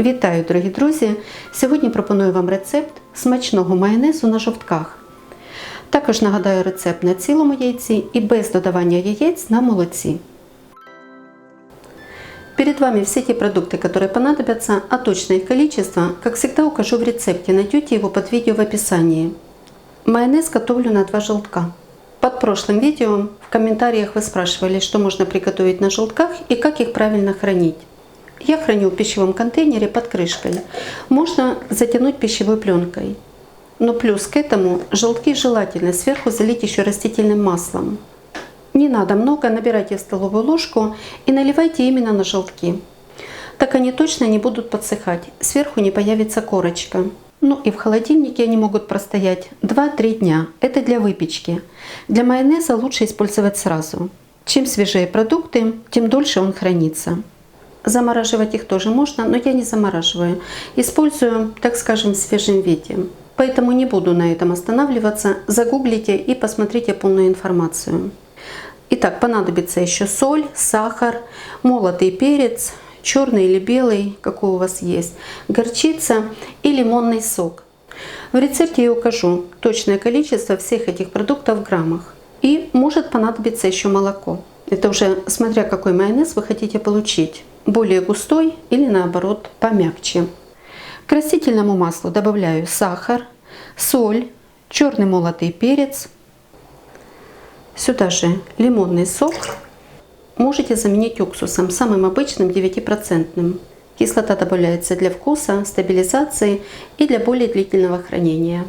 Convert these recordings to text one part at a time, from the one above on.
Вітаю, дорогі друзі! Сьогодні пропоную вам рецепт смачного майонезу на жовтках. Також нагадаю рецепт на цілому яйці і без додавання яєць на молоці. Перед вами все те продукты, которые понадобятся, а точное их количество, как всегда, укажу в рецепте, найдете его под видео в описании. Майонез готовлю на 2 желтка. Под прошлым видео в комментариях вы спрашивали, что можно приготовить на желтках и как их правильно хранить. Я храню в пищевом контейнере под крышкой. Можно затянуть пищевой пленкой. Но плюс к этому желтки желательно сверху залить еще растительным маслом. Не надо много, набирайте в столовую ложку и наливайте именно на желтки. Так они точно не будут подсыхать, сверху не появится корочка. Ну и в холодильнике они могут простоять 2-3 дня. Это для выпечки. Для майонеза лучше использовать сразу. Чем свежее продукты, тем дольше он хранится. Замораживать их тоже можно, но я не замораживаю. Использую, так скажем, в свежем виде. Поэтому не буду на этом останавливаться. Загуглите и посмотрите полную информацию. Итак, понадобится еще соль, сахар, молотый перец, черный или белый, какой у вас есть, горчица и лимонный сок. В рецепте я укажу точное количество всех этих продуктов в граммах. И может понадобиться еще молоко. Это уже смотря какой майонез вы хотите получить. Более густой или наоборот помягче. К растительному маслу добавляю сахар, соль, черный молотый перец. Сюда же лимонный сок. Можете заменить уксусом, самым обычным 9%. Кислота добавляется для вкуса, стабилизации и для более длительного хранения.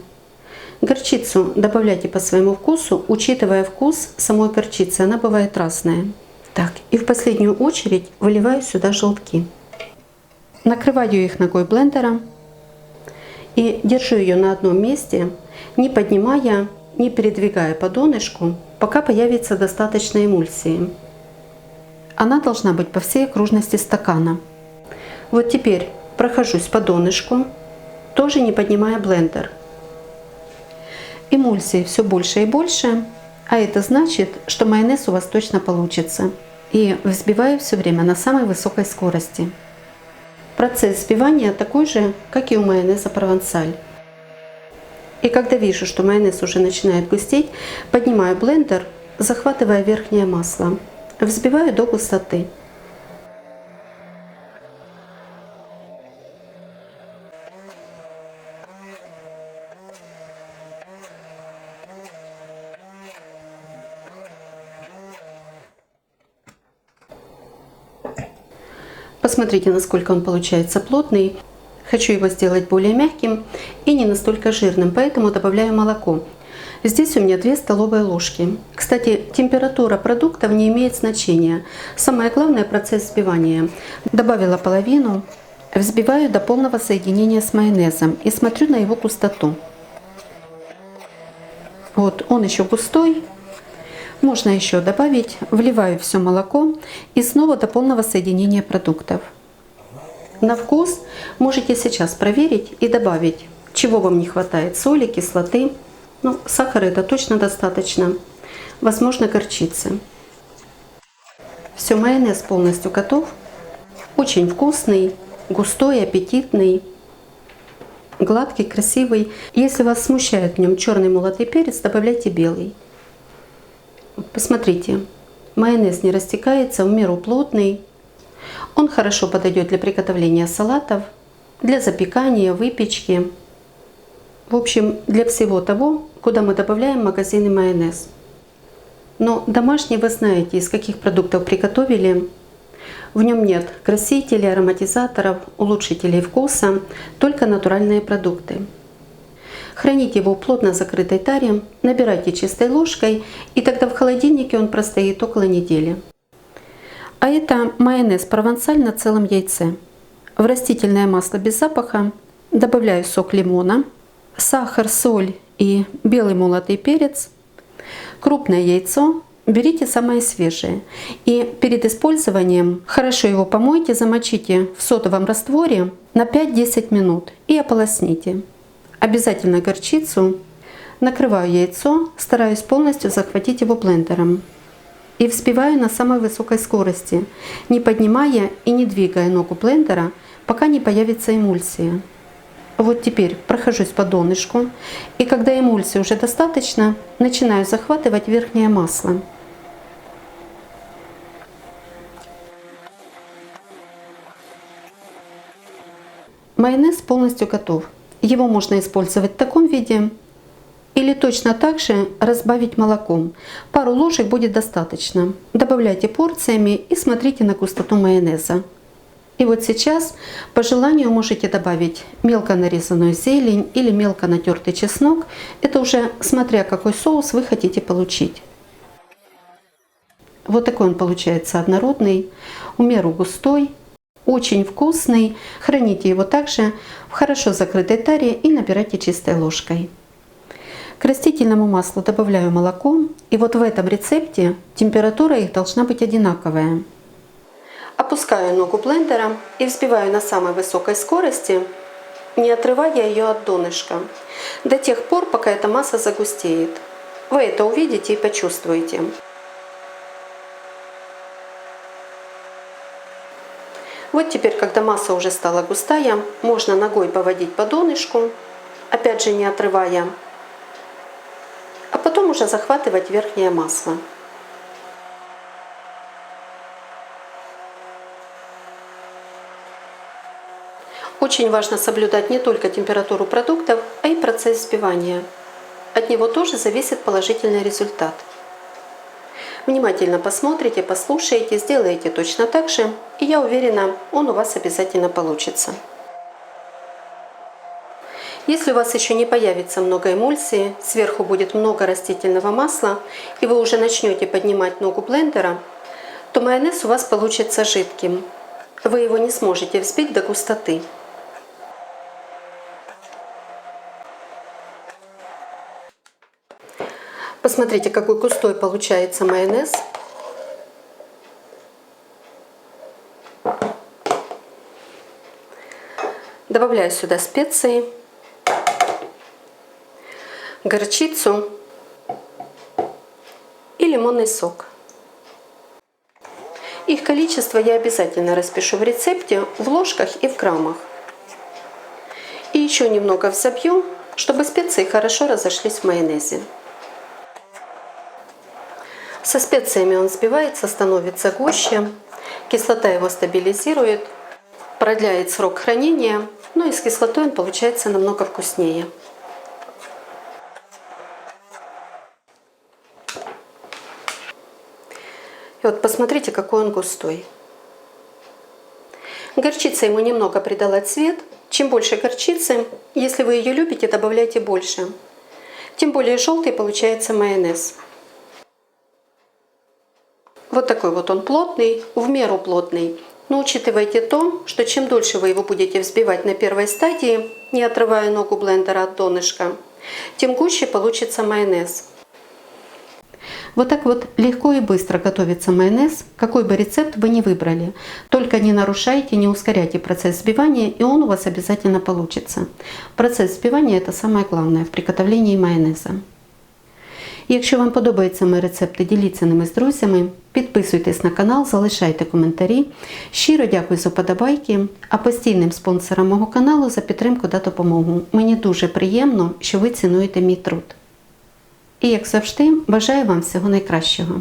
Горчицу добавляйте по своему вкусу, учитывая вкус самой горчицы, она бывает разная. Так, и в последнюю очередь выливаю сюда желтки. Накрываю их ногой блендера и держу ее на одном месте, не поднимая, не передвигая по донышку, пока появится достаточно эмульсии. Она должна быть по всей окружности стакана. Вот теперь прохожусь по донышку, тоже не поднимая блендер. Эмульсии все больше и больше, а это значит, что майонез у вас точно получится. И взбиваю все время на самой высокой скорости. Процесс взбивания такой же, как и у майонеза провансаль. И когда вижу, что майонез уже начинает густеть, поднимаю блендер, захватывая верхнее масло. Взбиваю до густоты. Посмотрите, насколько он получается плотный. Хочу его сделать более мягким и не настолько жирным, поэтому добавляю молоко. Здесь у меня 2 столовые ложки. Кстати, температура продуктов не имеет значения. Самое главное — процесс взбивания. Добавила половину, взбиваю до полного соединения с майонезом и смотрю на его густоту. Вот он еще густой. Можно еще добавить, вливаю все молоко и снова до полного соединения продуктов. На вкус можете сейчас проверить и добавить, чего вам не хватает: соли, кислоты. Ну, сахара это точно достаточно. Возможно, горчицы. Все, майонез полностью готов. Очень вкусный, густой, аппетитный, гладкий, красивый. Если вас смущает в нем черный молотый перец, добавляйте белый. Посмотрите, майонез не растекается, в меру плотный. Он хорошо подойдет для приготовления салатов, для запекания, выпечки. В общем, для всего того, куда мы добавляем магазинный майонез. Но домашний вы знаете, из каких продуктов приготовили. В нем нет красителей, ароматизаторов, улучшителей вкуса, только натуральные продукты. Храните его в плотно закрытой таре, набирайте чистой ложкой, и тогда в холодильнике он простоит около недели. А это майонез провансаль на целом яйце. В растительное масло без запаха добавляю сок лимона, сахар, соль и белый молотый перец, крупное яйцо. Берите самое свежее и перед использованием хорошо его помойте, замочите в содовом растворе на 5-10 минут и ополосните. Обязательно горчицу. Накрываю яйцо, стараюсь полностью захватить его блендером. И взбиваю на самой высокой скорости, не поднимая и не двигая ногу блендера, пока не появится эмульсия. Вот теперь прохожусь по донышку, и когда эмульсии уже достаточно, начинаю захватывать верхнее масло. Майонез полностью готов. Его можно использовать в таком виде или точно так же разбавить молоком. Пару ложек будет достаточно. Добавляйте порциями и смотрите на густоту майонеза. И вот сейчас по желанию можете добавить мелко нарезанную зелень или мелко натертый чеснок. Это уже смотря какой соус вы хотите получить. Вот такой он получается однородный, в меру густой, очень вкусный. Храните его также в хорошо закрытой таре и набирайте чистой ложкой. К растительному маслу добавляю молоко, и вот в этом рецепте температура их должна быть одинаковая. Опускаю ногу блендера и взбиваю на самой высокой скорости, не отрывая ее от донышка, до тех пор, пока эта масса загустеет. Вы это увидите и почувствуете. Вот теперь, когда масса уже стала густая, можно ногой поводить по донышку, опять же не отрывая, а потом уже захватывать верхнее масло. Очень важно соблюдать не только температуру продуктов, а и процесс взбивания. От него тоже зависит положительный результат. Внимательно посмотрите, послушайте, сделайте точно так же, и я уверена, он у вас обязательно получится. Если у вас еще не появится много эмульсии, сверху будет много растительного масла, и вы уже начнете поднимать ногу блендера, то майонез у вас получится жидким. Вы его не сможете взбить до густоты. Посмотрите, какой густой получается майонез. Добавляю сюда специи, горчицу и лимонный сок. Их количество я обязательно распишу в рецепте в ложках и в граммах. И еще немного взобью, чтобы специи хорошо разошлись в майонезе. Со специями он взбивается, становится гуще, кислота его стабилизирует, продляет срок хранения, но и с кислотой он получается намного вкуснее. И вот посмотрите, какой он густой. Горчица ему немного придала цвет. Чем больше горчицы, если вы ее любите, добавляйте больше. Тем более желтый получается майонез. Вот такой вот он плотный, в меру плотный. Но учитывайте то, что чем дольше вы его будете взбивать на первой стадии, не отрывая ногу блендера от донышка, тем гуще получится майонез. Вот так вот легко и быстро готовится майонез, какой бы рецепт вы ни выбрали. Только не нарушайте, не ускоряйте процесс взбивания, и он у вас обязательно получится. Процесс взбивания – это самое главное в приготовлении майонеза. Якщо вам подобаються мої рецепти, діліться ними з друзями, підписуйтесь на канал, залишайте коментарі. Щиро дякую за вподобайки, а постійним спонсорам мого каналу за підтримку та допомогу. Мені дуже приємно, що ви цінуєте мій труд. І як завжди, бажаю вам всього найкращого.